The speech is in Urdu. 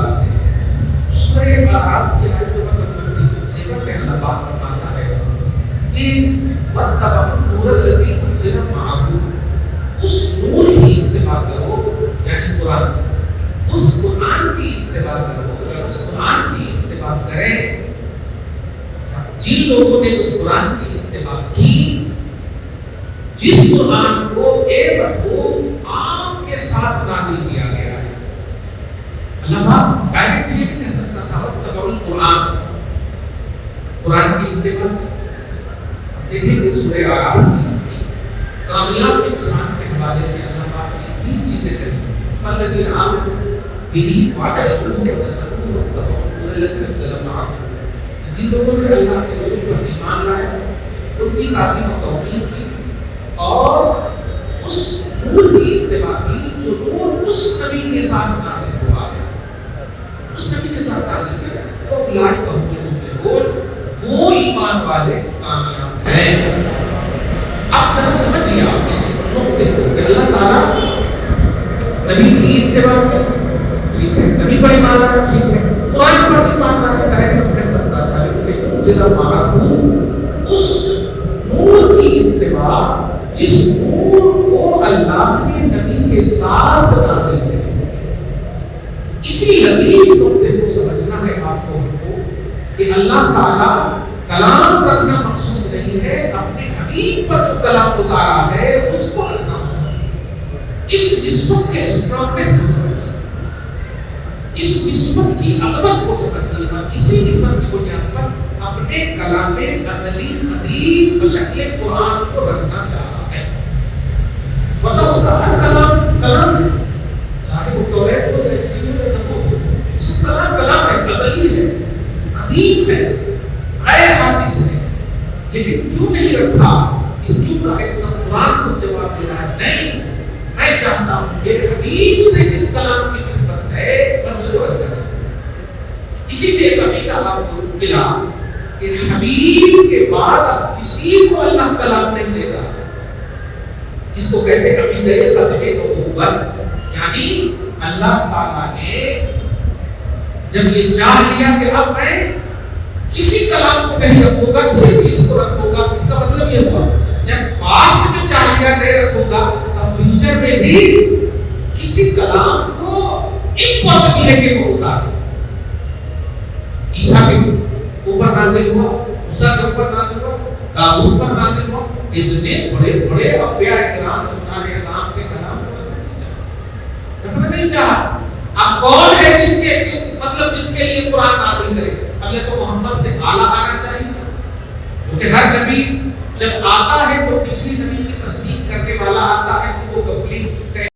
آتے ہیں۔ سورہ اعراف کی آیت نمبر 57 میں اللہ پاک فرماتا ہے کہ وَاتَّبَعُوا النُّورَ الَّذِي أُنزِلَ مَعَهُ، اس نور کی اتباع کرو، یعنی قرآن، اس قرآن کی اتباع کرو، اور اس قرآن کی اتباع کریں جن لوگوں نے اس قرآن کی اتباع کی، جس قرآن کو اے بہو آپ کے ساتھ نازل کیا گیا ہے۔ اللہ پاک ڈائریکٹ یہ بھی کہہ سکتا تھا وَاتَّبَعُوا القرآن، قرآن کی اتباع۔ دیکھیں گے سورہ اعراف کی کامیاب انسان کے حوالے سے اللہ پاک نے تین چیزیں کہی، فَالَّذِينَ آمَنُوا بِهِ وَعَزَّرُوهُ وَنَصَرُوهُ وَاتَّبَعُوا النُّورَ الَّذِي أَنزَلَ مَعَهُ، جن لوگوں نے اللہ کے رسول پر ایمان لایا، ان کی تعظیم و توقیر کی اور اس نور کی اتباع کی جو نور اس نبی کے ساتھ نازل ہوا ہے، اس نبی کے ساتھ نازل کیا ہے، فَأُولَٰئِکَ هُمُ الْمُفْلِحُونَ، وہ ایمان والے کامیاب ہیں۔ اب ذرا سمجھیے آپ اس نقطے کو کہ اللہ تعالیٰ نبی کی اتباع کی، ٹھیک ہے، نبی پر ایمان لایا، ٹھیک ہے، قرآن پر ایمان لایا، ڈائریکٹ کہہ سکتا تھا، لیکن انزل معہ، اس نور کی اتباع جس نور کو اللہ نے نبی کے ساتھ نازل کیا۔ اسی لطیف نقطے کو سمجھنا ہے آپ کو کہ اللہ تعالیٰ کلام رکھنا مقصود نہیں ہے، اپنے حبیب پر جو کلام اتارا ہے اس کو رکھنا مقصود ہے۔ اس نسبت کے اسٹرانگنس کو سمجھیے، اس نسبت کی عظمت کو سمجھیے، اور اسی نسبت کی بنیاد پر اپنے کلام ازلی قدیم بشکل قرآن کو رکھنا چاہتا ہے، ورنہ اس کا ہر کلام ہے، چاہے وہ توریت ہو یا انجیل یا زبور، اس کا کلام ہے، ازلی ہے، قدیم ہے، غیر حادث ہے، لیکن کیوں نہیں رکھا؟ اس کیوں کا اتنا قرآن کو جواب دینا ہے؟ نہیں، میں چاہتا ہوں کہ حبیب سے جس کلام کی نسبت ہے میں اسے رکھنا چاہتا ہوں۔ اسی سے ایک عقیدہ آپ کو ملا کہ حبیب کے بعد اب کسی کو اللہ کلام نہیں دے گا، جس کو کہتے ہیں عقیدہ ختم نبوت، یعنی اللہ تعالیٰ نے جب یہ چاہ لیا کہ اب میں کسی کلام کو نہیں رکھوں گا، صرف اس کو رکھوں گا، اس کا مطلب یہ ہوا جب پاسٹ میں چاہ لیا نہیں رکھوں گا، اب فیوچر میں بھی کسی کلام کو امپاسبل ہے کہ وہ اتارے۔ عیسیٰ کے اوپر نازل ہوا، موسیٰ کے اوپر نازل ہوا، داؤد پر نازل ہوا، اتنے بڑے بڑے انبیاء کرام رسولان اعظام کے کلام کو نہیں چاہا۔ اب کون ہے جس کے مطلب جس کے لیے قرآن نازل کرے؟ اب یہ تو محمد سے اعلیٰ آنا چاہیے، کیونکہ ہر نبی جب آتا ہے تو پچھلی نبی کی تصدیق کرنے والا آتا ہے، تو وہ کمپلیٹ